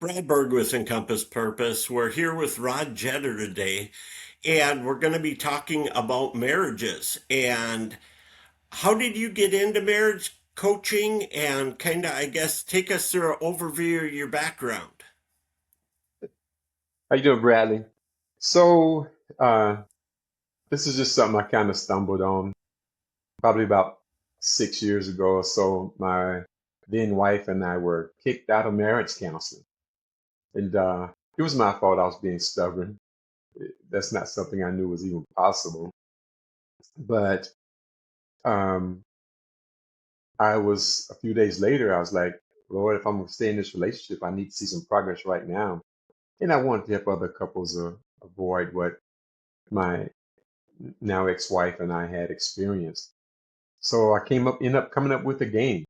Bradburg with Encompass Purpose. We're here with Rod Jetter today, and we're going to be talking about marriages. And how did you get into marriage coaching? And kind of, I guess, take us through an overview of your background. How you doing, Bradley? So, uh, this is just something I kind of stumbled on probably about 6 years ago or so. My then wife and I were kicked out of marriage counseling, and it was my fault. I was being stubborn. That's not something I knew was even possible. But um, I was a few days later. I was like, Lord, if I'm gonna stay in this relationship, I need to see some progress right now. And I wanted to help other couples avoid what my now ex-wife and I had experienced. So I ended up coming up with a game.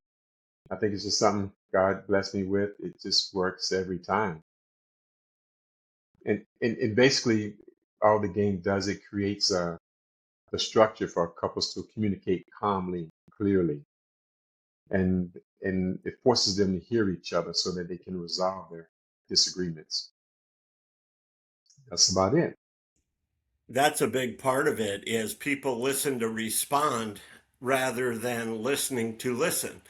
I think it's just something God blessed me with. It just works every time. And basically all the game does, it creates the structure for couples to communicate calmly, clearly, and and it forces them to hear each other so that they can resolve their disagreements. That's about it. That's a big part of it is people listen to respond rather than listening to listen,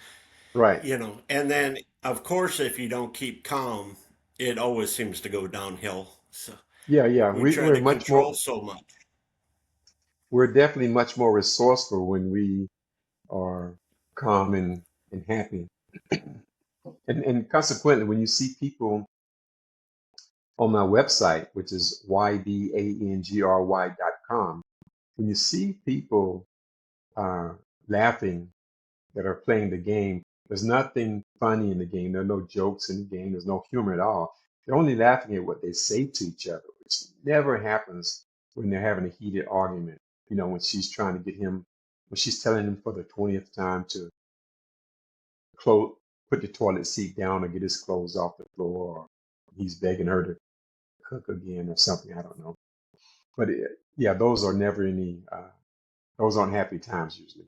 Right. And then, of course, if you don't keep calm, it always seems to go downhill. So Yeah, yeah. we We, try we're to much control more so much. we're definitely much more resourceful when we are calm and happy. And consequently, when you see people on my website, which is ybangry.com, when you see people uh, laughing that are playing the game, there's nothing funny in the game. There are no jokes in the game. There's no humor at all. They're only laughing at what they say to each other, which never happens when they're having a heated argument. When she's trying to get him, when she's telling him for the 20th time to close, put the toilet seat down or get his clothes off the floor, or he's begging her to cook again or something. I don't know. But yeah, those are never any, those aren't happy times usually.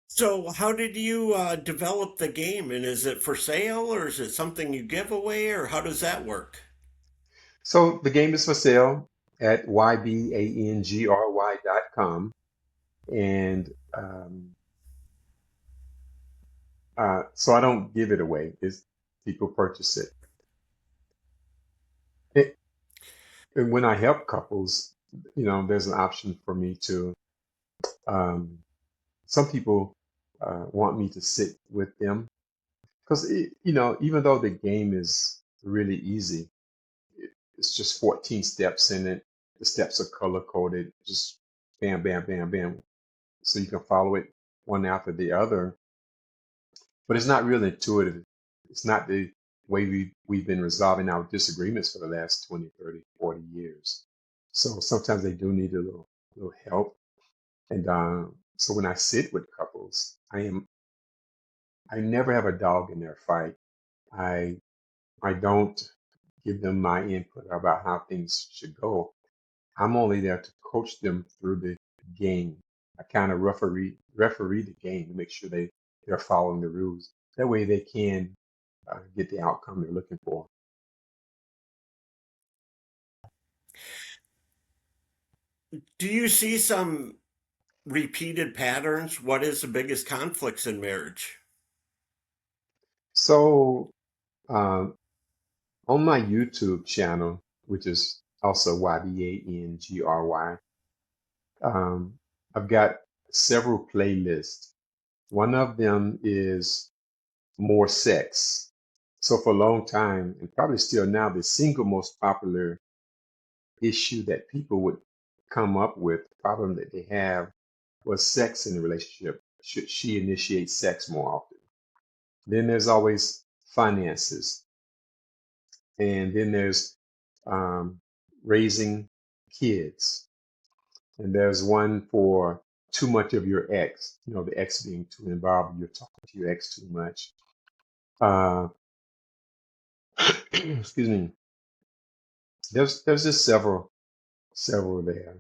So, how did you develop the game? And is it for sale or is it something you give away or how does that work? So the game is for sale at ybangry.com. And so I don't give it away. It's, people purchase it. it. And when I help couples, there's an option for me to, um, some people want me to sit with them because, even though the game is really easy, it's just 14 steps in it. The steps are color coded, just bam, bam, bam, bam. So you can follow it one after the other, but it's not really intuitive. It's not the way we've been resolving our disagreements for the last 20, 30, 40 years. So sometimes they do need a little help. And so when I sit with couples, I never have a dog in their fight. I I don't give them my input about how things should go. I'm only there to coach them through the game. I kind of referee the game to make sure they're following the rules. That way they can get the outcome they're looking for. Do you see some repeated patterns? What is the biggest conflicts in marriage? So um, on my YouTube channel, which is also YBANGRY, um, I've got several playlists. One of them is more sex. So for a long time, and probably still now, the single most popular issue that people would come up with, the problem that they have, was sex in the relationship. Should she initiate sex more often? Then there's always finances, and then there's um, raising kids, and there's one for too much of your ex. The ex being too involved, you're talking to your ex too much. Uh, excuse me. There's just several there.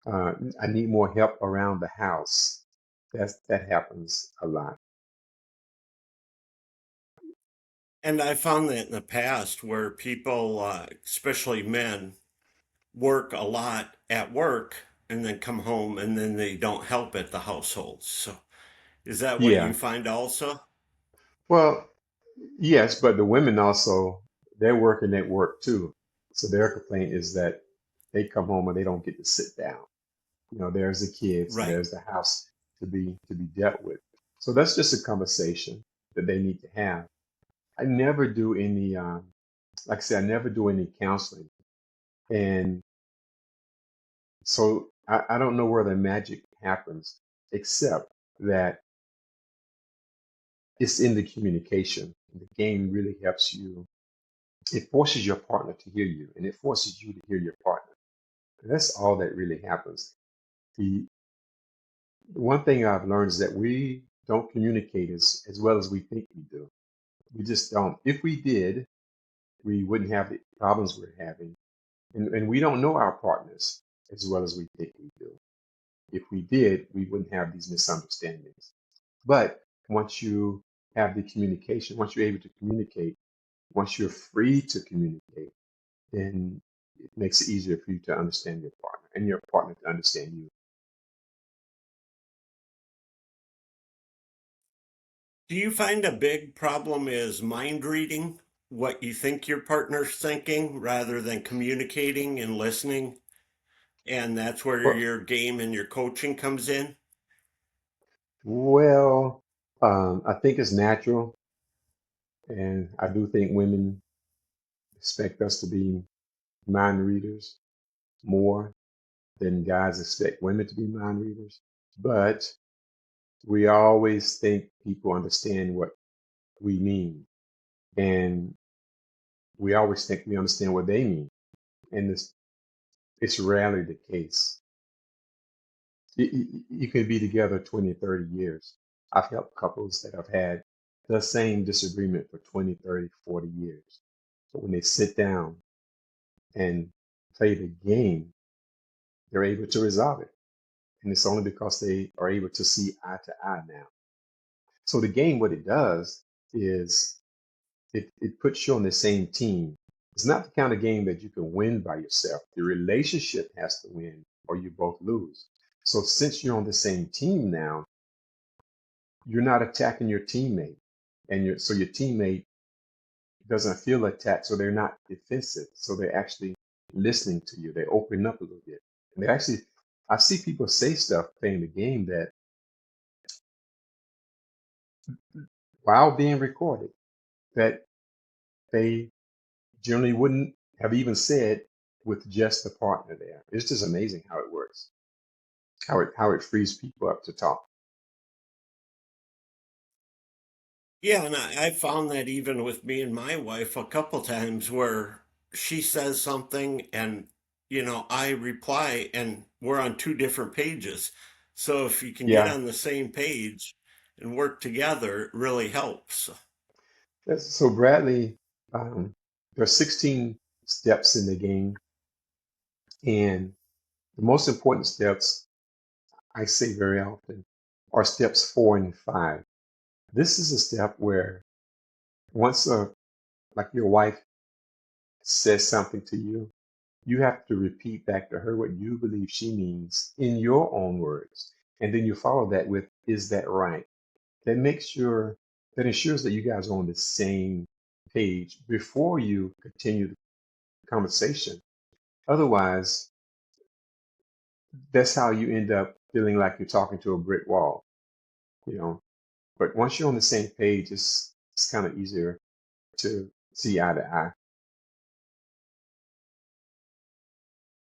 I need more help around the house. That happens a lot. And I found that in the past where people, especially men, work a lot at work and then come home and then they don't help at the household. So is that what you Yeah. find also? Well, yes, but the women also, they're working at work too. So their complaint is that they come home and they don't get to sit down. There's the kids and Right. there's the house to be dealt with. So that's just a conversation that they need to have. I never do any, like I said, I never do any counseling, and so I don't know where the magic happens, except that it's in the communication. The game really helps you. It forces your partner to hear you, and it forces you to hear your partner. And that's all that really happens. The one thing I've learned is that we don't communicate as well as we think we do. We just don't. If we did, we wouldn't have the problems we're having. And we don't know our partners as well as we think we do. If we did, we wouldn't have these misunderstandings. But once you have the communication, once you're able to communicate, once you're free to communicate, then it makes it easier for you to understand your partner and your partner to understand you. Do you find a big problem is mind reading what you think your partner's thinking rather than communicating and listening? And that's where Well, your game and your coaching comes in? well, I think it's natural, and I do think women expect us to be mind readers more than guys expect women to be mind readers. But we always think people understand what we mean, and we always think we understand what they mean, and it's rarely the case. You could be together 20, 30 years. I've helped couples that have had the same disagreement for 20, 30, 40 years. But when they sit down and play the game, they're able to resolve it. And it's only because they are able to see eye to eye now. So the game, what it does is it puts you on the same team. It's not the kind of game that you can win by yourself. The relationship has to win or you both lose. So since you're on the same team now, you're not attacking your teammate. And so your teammate doesn't feel attacked, so they're not defensive. So they're actually listening to you. They open up a little bit. And they actually I see people say stuff playing the game that while being recorded that they generally wouldn't have even said with just the partner there. It's just amazing how it works, how it frees people up to talk. Yeah, and I found that even with me and my wife a couple times where she says something and, I reply and we're on two different pages. So if you can get Yeah. on the same page and work together, it really helps. So Bradley, there are 16 steps in the game, and the most important steps I say very often are steps 4 and 5. This is a step where once like your wife says something to you, you have to repeat back to her what you believe she means in your own words. And then you follow that with, is that right? That makes sure, that ensures that you guys are on the same page before you continue the conversation. Otherwise, that's how you end up feeling like you're talking to a brick wall, you know. But once you're on the same page, it's kind of easier to see eye to eye.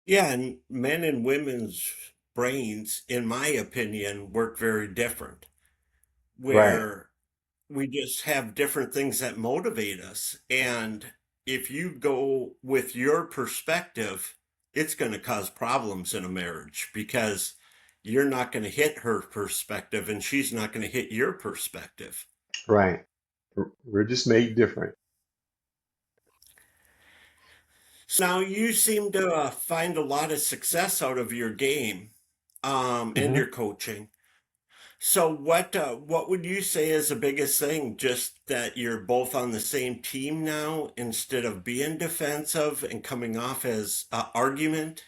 Yeah, and men and women's brains, in my opinion, work very different, Right, where we just have different things that motivate us. And if you go with your perspective, it's going to cause problems in a marriage because you're not going to hit her perspective and she's not going to hit your perspective. right. We're just made different. So now you seem to find a lot of success out of your game and Hmm. your coaching. So what would you say is the biggest thing? Just that you're both on the same team now instead of being defensive and coming off as argument?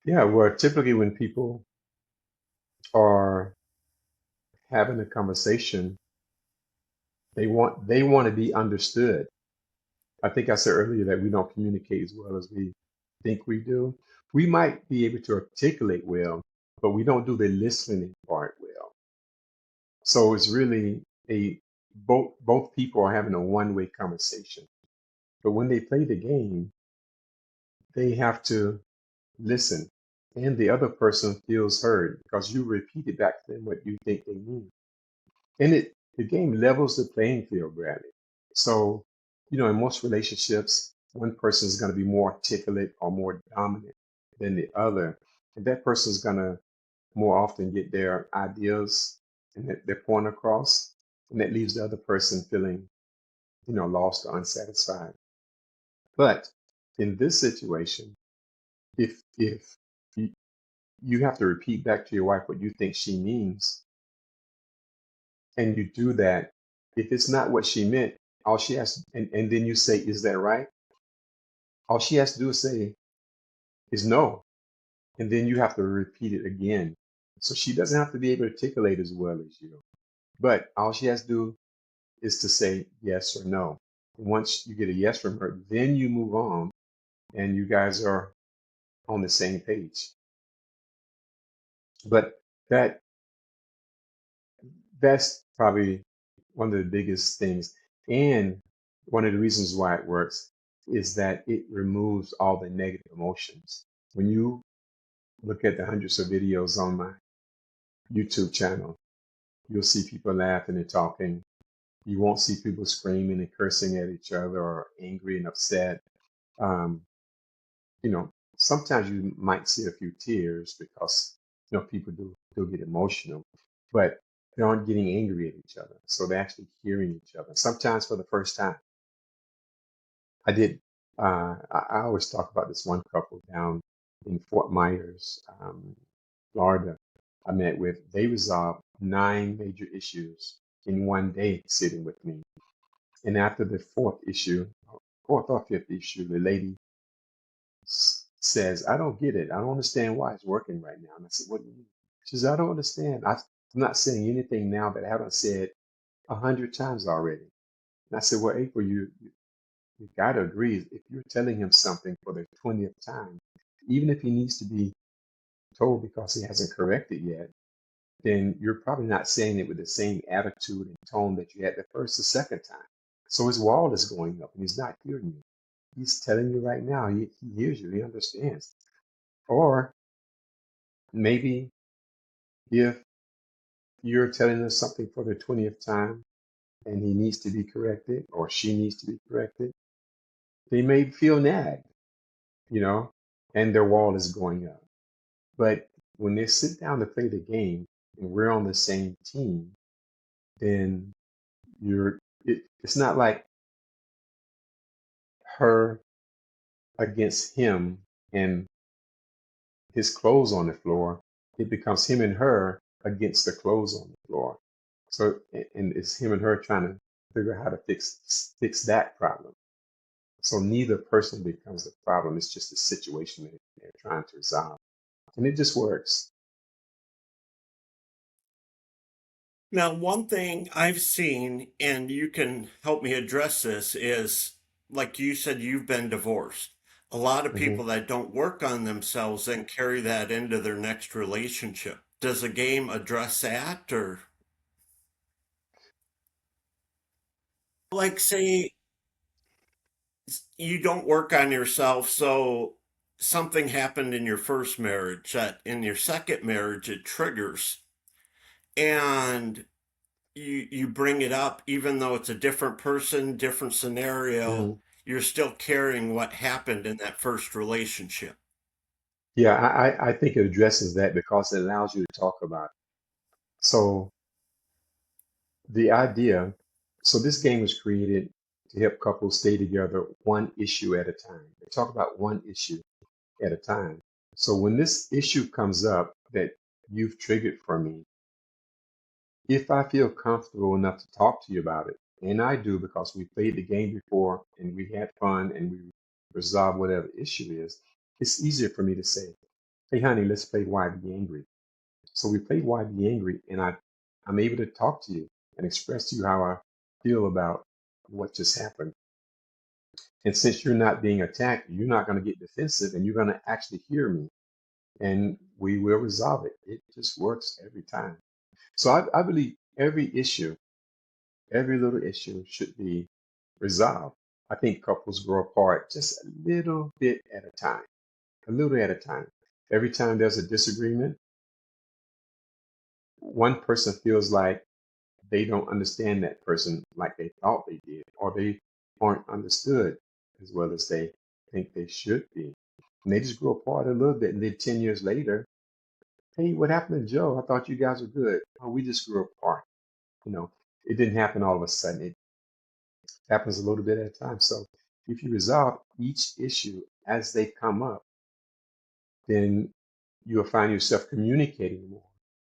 Yeah, well, typically when people are having a conversation, they want to be understood. I think I said earlier that we don't communicate as well as we think we do. We might be able to articulate well, but we don't do the listening part well. So it's really a both people are having a one-way conversation. But when they play the game, they have to listen. And the other person feels heard because you repeated back to them what you think they need. And the game levels the playing field, Bradley. So, in most relationships, one person is going to be more articulate or more dominant than the other. And that person is going to more often get their ideas and their point across. And that leaves the other person feeling, lost or unsatisfied. But in this situation, if you have to repeat back to your wife what you think she means, and you do that, if it's not what she meant, all she has, and then you say, "Is that right?" All she has to do is no, and then you have to repeat it again. So she doesn't have to be able to articulate as well as you, but all she has to do is to say yes or no. Once you get a yes from her, then you move on, and you guys are on the same page. But that that's probably one of the biggest things. And one of the reasons why it works is that it removes all the negative emotions. When you look at the hundreds of videos on my YouTube channel, you'll see people laughing and talking. You won't see people screaming and cursing at each other or angry and upset. Um, you know, Sometimes you might see a few tears because people do get emotional, but they aren't getting angry at each other. So they're actually hearing each other. Sometimes for the first time. I did. I always talk about this one couple down in Fort Myers, Florida. I met with. They resolved 9 major issues in one day sitting with me. And after the fourth or fifth issue, the lady says, "I don't get it. I don't understand why it's working right now." And I said, "What do you mean?" She says, "I don't understand. I'm not saying anything now that I haven't said 100 times already." And I said, "Well, April, you got to agree, if you're telling him something for the 20th time, even if he needs to be told because he hasn't corrected yet, then you're probably not saying it with the same attitude and tone that you had the first or second time. So his wall is going up and he's not hearing you. He's telling you right now, he hears you, he understands. Or maybe if you're telling us something for the 20th time and he needs to be corrected or she needs to be corrected, they may feel nagged, you know, and their wall is going up. But when they sit down to play the game and we're on the same team, then it's not like her against him and his clothes on the floor. It becomes him and her against the clothes on the floor. So and it's him and her trying to figure out how to fix that problem. So neither person becomes the problem. It's just a situation that they're trying to resolve. And it just works. Now, one thing I've seen, and you can help me address this, is like you said, you've been divorced. A lot of hmm people that don't work on themselves then carry that into their next relationship. Does a game address that? Or, like, say you don't work on yourself, so something happened in your first marriage that in your second marriage it triggers. And you bring it up even though it's a different person, different scenario, hmm you're still carrying what happened in that first relationship. Yeah, I think it addresses that because it allows you to talk about it. So the idea, so this game was created to help couples stay together one issue at a time. They talk about one issue at a time. So when this issue comes up that you've triggered for me, if I feel comfortable enough to talk to you about it, and I do because we played the game before and we had fun and we resolved whatever issue is, it's easier for me to say, hey, honey, let's play Why Be Angry. So we played Why Be Angry, and I'm able to talk to you and express to you how I feel about what just happened. And since you're not being attacked, you're not going to get defensive and you're going to actually hear me and we will resolve it. It just works every time. So I believe every issue, every little issue should be resolved. I think couples grow apart just a little bit at a time, a little at a time. Every time there's a disagreement, one person feels like they don't understand that person like they thought they did, or they aren't understood as well as they think they should be. And they just grow apart a little bit. And then 10 years later, hey, what happened to Joe? I thought you guys were good. Oh, we just grew apart. You know, it didn't happen all of a sudden. It happens a little bit at a time. So if you resolve each issue as they come up, then you'll find yourself communicating more.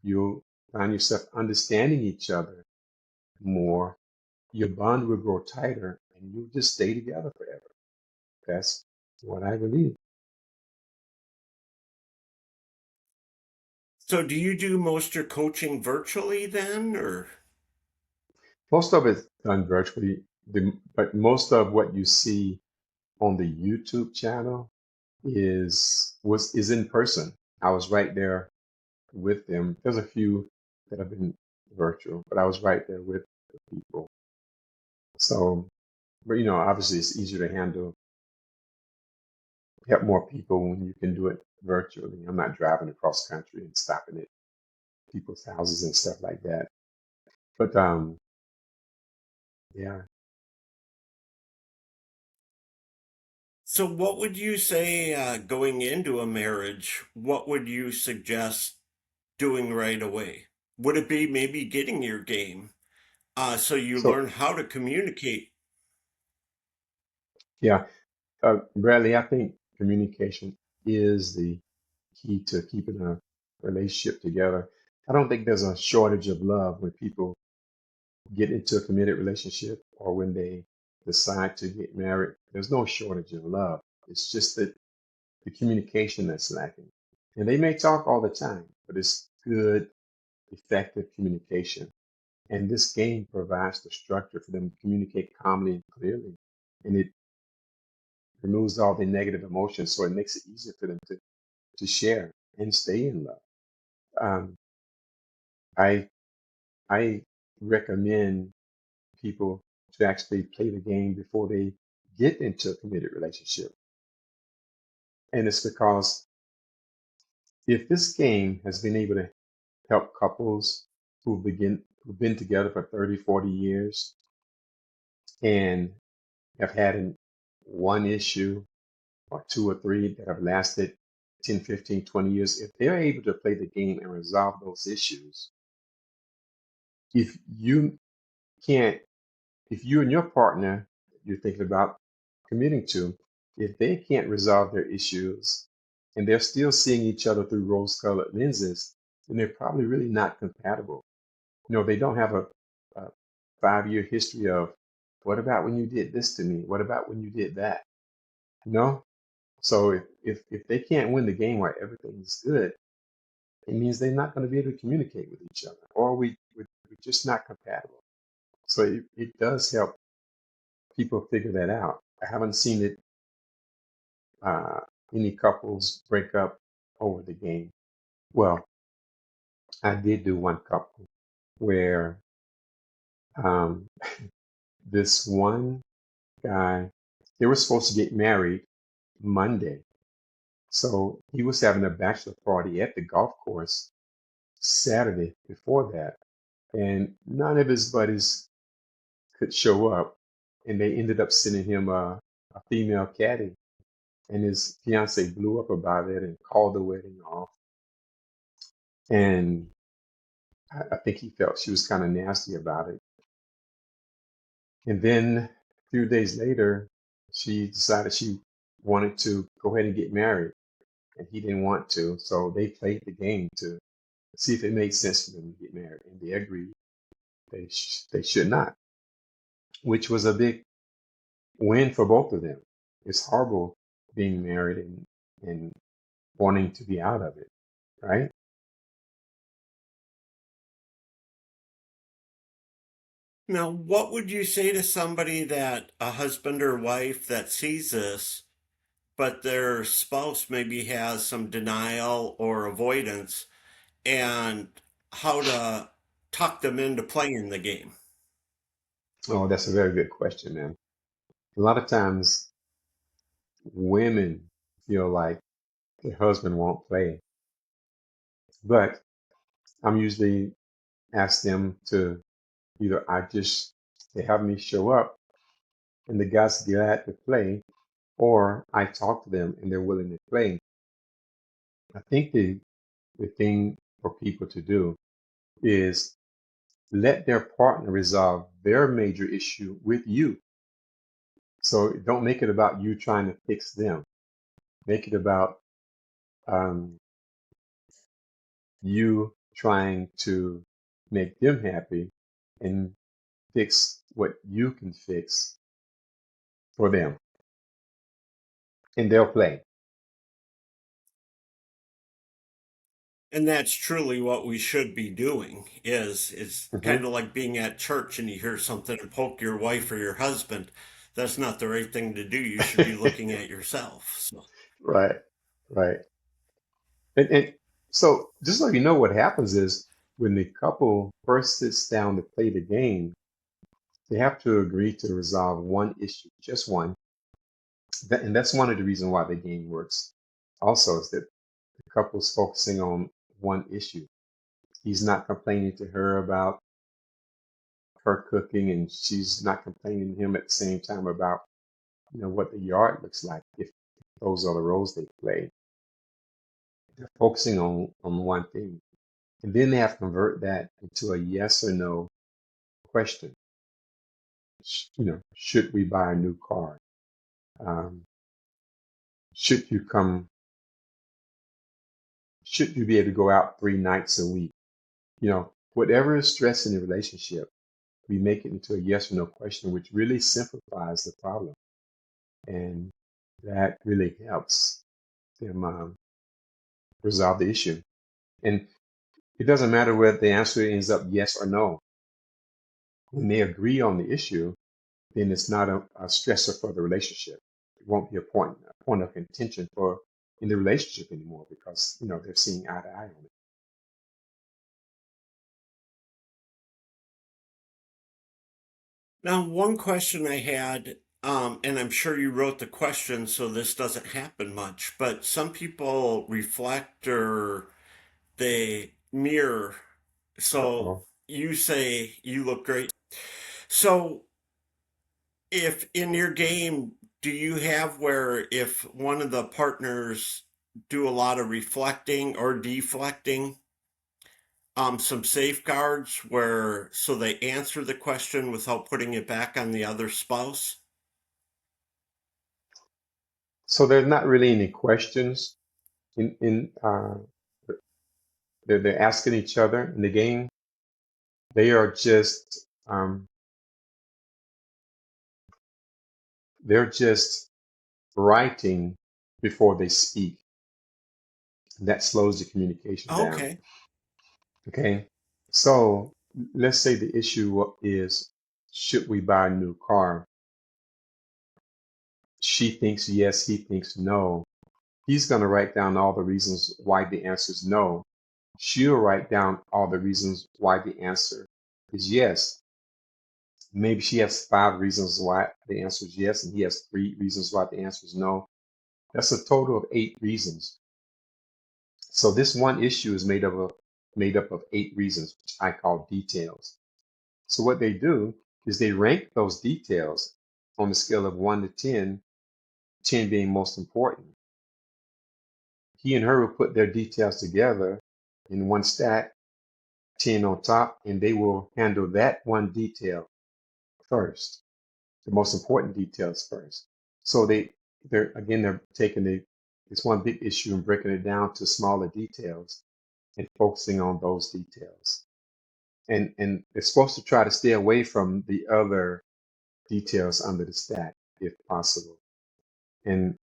You'll find yourself understanding each other more. Your bond will grow tighter and you'll just stay together forever. That's what I believe. So do you do most of your coaching virtually then, or? Most of it's done virtually, but most of what you see on the YouTube channel is in person. I was right there with them. There's a few that have been virtual, but I was right there with the people. So, but obviously it's easier to help more people when you can do it virtually. I'm not driving across country and stopping at people's houses and stuff like that. But yeah. So what would you say going into a marriage? What would you suggest doing right away? Would it be maybe getting your game so you So learn how to communicate? yeah, Bradley, I think communication is the key to keeping a relationship together. I don't think there's a shortage of love when people get into a committed relationship or when they decide to get married. There's no shortage of love. It's just that the communication that's lacking. And they may talk all the time, but it's good, effective communication. And this game provides the structure for them to communicate calmly and clearly. And it removes all the negative emotions, so it makes it easier for them to share and stay in love. Um, I I recommend people to actually play the game before they get into a committed relationship. And it's because if this game has been able to help couples who've been together for 30, 40 years and have had one issue or two or three that have lasted 10, 15, 20 years, if they're able to play the game and resolve those issues, if you can't, if you and your partner you're thinking about committing to, if they can't resolve their issues and they're still seeing each other through rose-colored lenses, then they're probably really not compatible. They don't have a 5-year history of what about when you did this to me? What about when you did that? No. So if they can't win the game where everything's good, it means they're not going to be able to communicate with each other, or we're just not compatible. So it does help people figure that out. I haven't seen it uh, any couples break up over the game. Well, I did do one couple where um, this one guy, they were supposed to get married Monday. So he was having a bachelor party at the golf course Saturday before that. And none of his buddies could show up. And they ended up sending him a female caddy. And his fiance blew up about it and called the wedding off. And I think he felt she was kind of nasty about it. And then a few days later, she decided she wanted to go ahead and get married. And he didn't want to. So they played the game to see if it made sense for them to get married. And they agreed. They should not, which was a big win for both of them. It's horrible being married and wanting to be out of it, right? Now, what would you say to somebody that a husband or wife that sees this, but their spouse maybe has some denial or avoidance, and how to talk them into playing the game? Oh, that's a very good question, man. A lot of times women feel like their husband won't play, but I'm usually ask them to either they have me show up and the guy's glad to play, or I talk to them and they're willing to play. I think the thing for people to do is let their partner resolve their major issue with you. So don't make it about you trying to fix them. Make it about um, you trying to make them happy and fix what you can fix for them, and they'll play. And that's truly what we should be doing. Is kind Hmm. of like being at church and you hear something and poke your wife or your husband. That's not the right thing to do. You should be looking at yourself. So Right, right. And so just so you know, what happens is when the couple first sits down to play the game, they have to agree to resolve one issue, just one. And that's one of the reasons why the game works. Also, is that the couple's focusing on one issue. He's not complaining to her about her cooking, and she's not complaining to him at the same time about what the yard looks like. If those are the roles they play, they're focusing on one thing, and then they have to convert that into a yes or no question. Should we buy a new car? Um, should you come? Should you be able to go out 3 nights a week? Whatever is stressing the relationship, we make it into a yes or no question, which really simplifies the problem, and that really helps them resolve the issue. And it doesn't matter whether the answer ends up yes or no. When they agree on the issue, then it's not a stressor for the relationship. It won't be a point of contention for in the relationship anymore because they're seeing eye to eye on it. now, one question I had, and I'm sure you wrote the question, so this doesn't happen much, but some people reflect or they mirror. So Uh-oh. you say you look great. So if in your game, do you have where if one of the partners do a lot of reflecting or deflecting, some safeguards where so they answer the question without putting it back on the other spouse? So there's not really any questions in they're asking each other in the game. They are just they're just writing before they speak. That slows the communication down. Okay. Okay. So let's say the issue is, should we buy a new car? She thinks yes, he thinks no. He's going to write down all the reasons why the answer is no. She'll write down all the reasons why the answer is yes. Maybe she has 5 reasons why the answer is yes, and he has 3 reasons why the answer is no. That's a total of 8 reasons. So this one issue is made up of 8 reasons, which I call details. So what they do is they rank those details on a scale of 1 to 10, 10 being most important. He and her will put their details together in one stack, 10 on top, and they will handle that one detail first, the most important details first. So they're taking this one big issue and breaking it down to smaller details and focusing on those details. and they're supposed to try to stay away from the other details under the stack if possible. And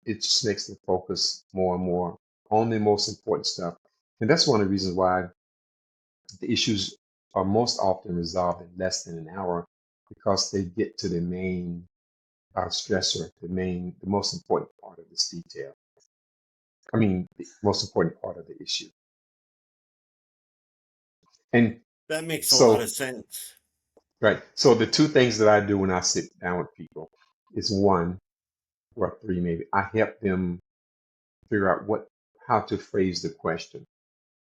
it just makes them focus more and more on the most important stuff. And that's one of the reasons why the issues are most often resolved in less than an hour, because they get to the main stressor, the most important part of this detail. I mean, the most important part of the issue. And That makes a lot so, of sense. right. So the two things that I do when I sit down with people is one, or three maybe, I help them figure out how to phrase the question,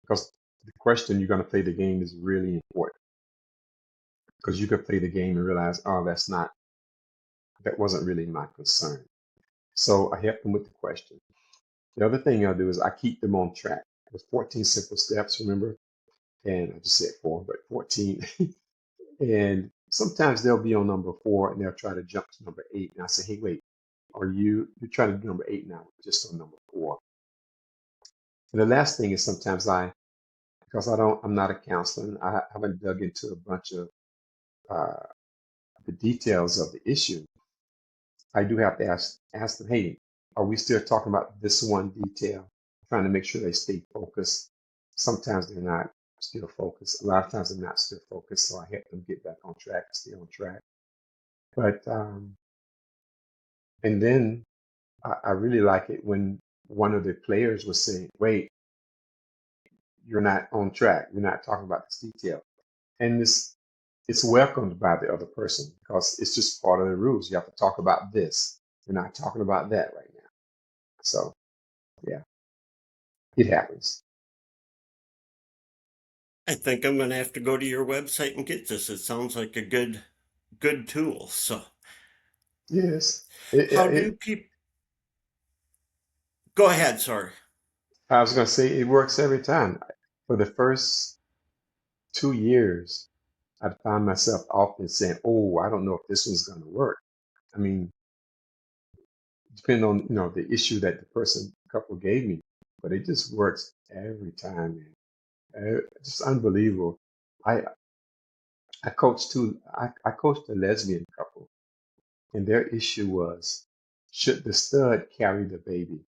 because the question you're going to play the game is really important, because you could play the game and realize, oh, that wasn't really my concern. So I help them with the question. The other thing I'll do is I keep them on track. There's 14 simple steps, remember? And I just said four, but 14. And sometimes they'll be on number four and they'll try to jump to number eight. And I say, hey, wait, you're trying to do number eight now, just on number four. And the last thing is sometimes because I'm not a counselor, and I haven't dug into a bunch of uh, the details of the issue. I do have to ask them, hey, are we still talking about this one detail? Trying to make sure they stay focused. Sometimes they're not still focused. A lot of times they're not still focused, so I help them get back on track, stay on track. But and then I really like it when one of the players was saying, wait, you're not on track. You're not talking about this detail. And it's welcomed by the other person because it's just part of the rules. You have to talk about this. You're not talking about that right now. So yeah, it happens. I think I'm going to have to go to your website and get this. It sounds like a good tool. So, Yes. how do people go ahead, sorry. I was going to say it works every time. For the first 2 years, I found myself often saying, "Oh, I don't know if this one's going to work." I mean, depending on the issue that the couple gave me, but it just works every time, man. It's unbelievable. I I coached two. I coached a lesbian couple, and their issue was, should the stud carry the baby?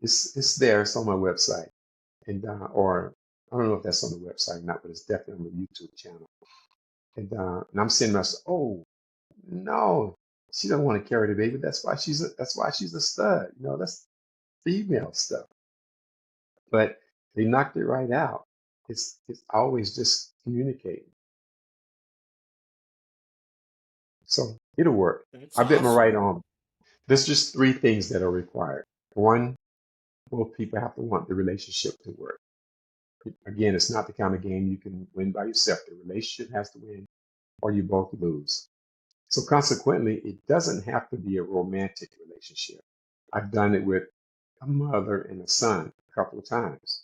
It's there. It's on my website, or I don't know if that's on the website or not, but it's definitely on the YouTube channel. And I'm saying to myself, oh no, she doesn't want to carry the baby. That's why she's a stud. That's female stuff. But they knocked it right out. It's always just communicating. So it'll work. That's I bet my awesome. right arm. There's just three things that are required. One, both people have to want the relationship to work. Again, it's not the kind of game you can win by yourself. The relationship has to win, or you both lose. So consequently, it doesn't have to be a romantic relationship. I've done it with a mother and a son a couple of times.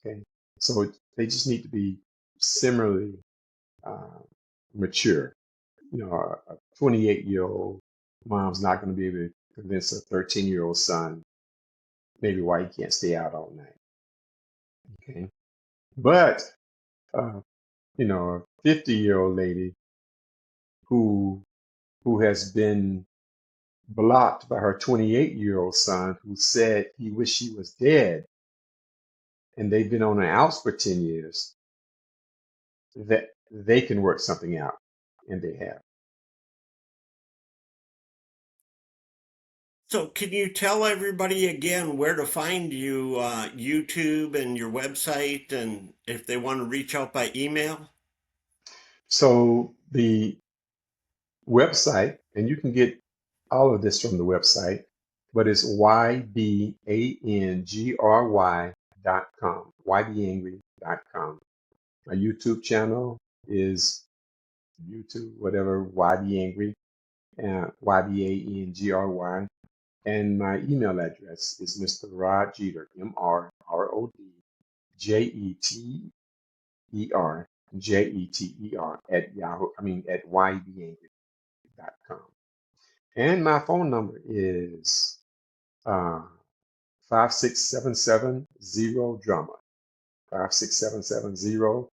Okay, so they just need to be similarly uh, mature. A 28-year-old mom's not going to be able to convince a 13-year-old son maybe why he can't stay out all night. Okay, but uh, a 50-year-old lady who has been blocked by her 28-year-old son who said he wished she was dead, and they've been on the outs for 10 years, that they can work something out, and they have. So, can you tell everybody again where to find you, YouTube and your website, and if they want to reach out by email? So the website, and you can get all of this from the website, but it's ybangry.com, ybangry.com. My YouTube channel is YouTube, whatever, YBAngry, YBANGRY. And my email address is Mr. Rod Jeter, MRRODJETER at Yahoo, at YBAngry.com. And my phone number is 56770 drama, 56770-37262.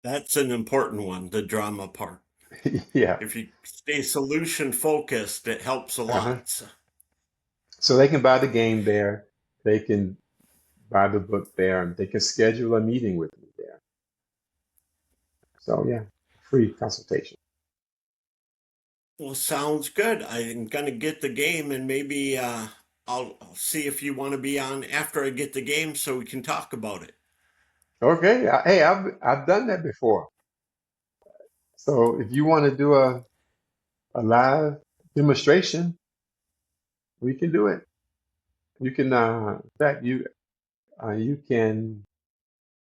That's an important one, the drama part. Yeah. If you stay solution focused, it helps a Uh-huh. lot. So, So they can buy the game there. They can buy the book there, and they can schedule a meeting with me there. So yeah, free consultation. well, sounds good. I'm gonna get the game, and maybe I'll see if you want to be on after I get the game so we can talk about it. Okay. Hey, I've done that before. So if you want to do a live demonstration, we can do it. You can, in fact, you can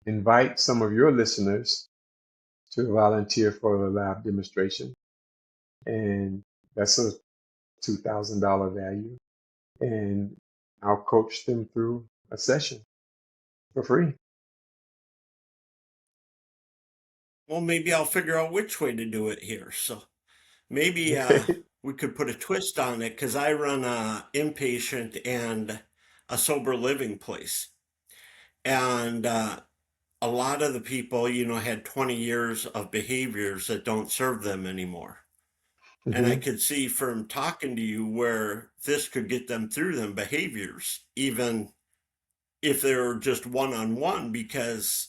invite some of your listeners to volunteer for the live demonstration, and that's a $2,000 value, and I'll coach them through a session for free. Well, maybe I'll figure out which way to do it here. So maybe Okay. we could put a twist on it because I run a inpatient and a sober living place, and a lot of the people, had 20 years of behaviors that don't serve them anymore. And I Hmm. could see from talking to you where this could get them through them behaviors, even if they're just one on one, because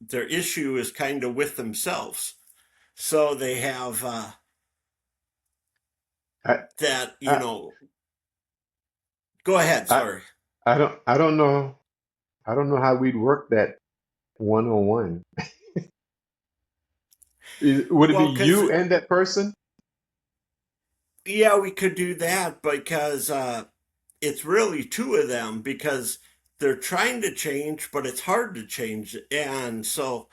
their issue is kind of with themselves. So they have I, that, I, go ahead, I, sorry. I don't know how we'd work that one on one. Would it be Well, because, you and that person? yeah, we could do that because it's really two of them because they're trying to change, but it's hard to change. And so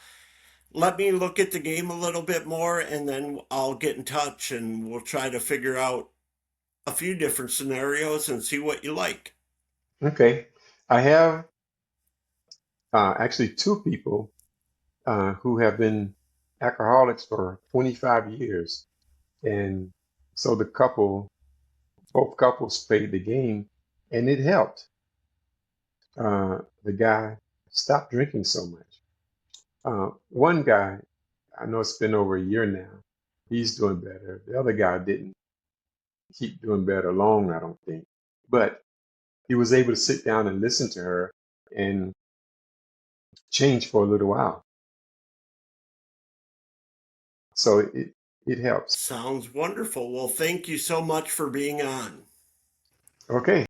let me look at the game a little bit more and then I'll get in touch and we'll try to figure out a few different scenarios and see what you like. Okay. I have actually two people who have been alcoholics for 25 years. And so both couples played the game, and it helped. The guy stopped drinking so much. One guy, I know it's been over a year now, he's doing better. The other guy didn't keep doing better long, I don't think. But he was able to sit down and listen to her and change for a little while. So it helps. Sounds wonderful. Well, thank you so much for being on. Okay.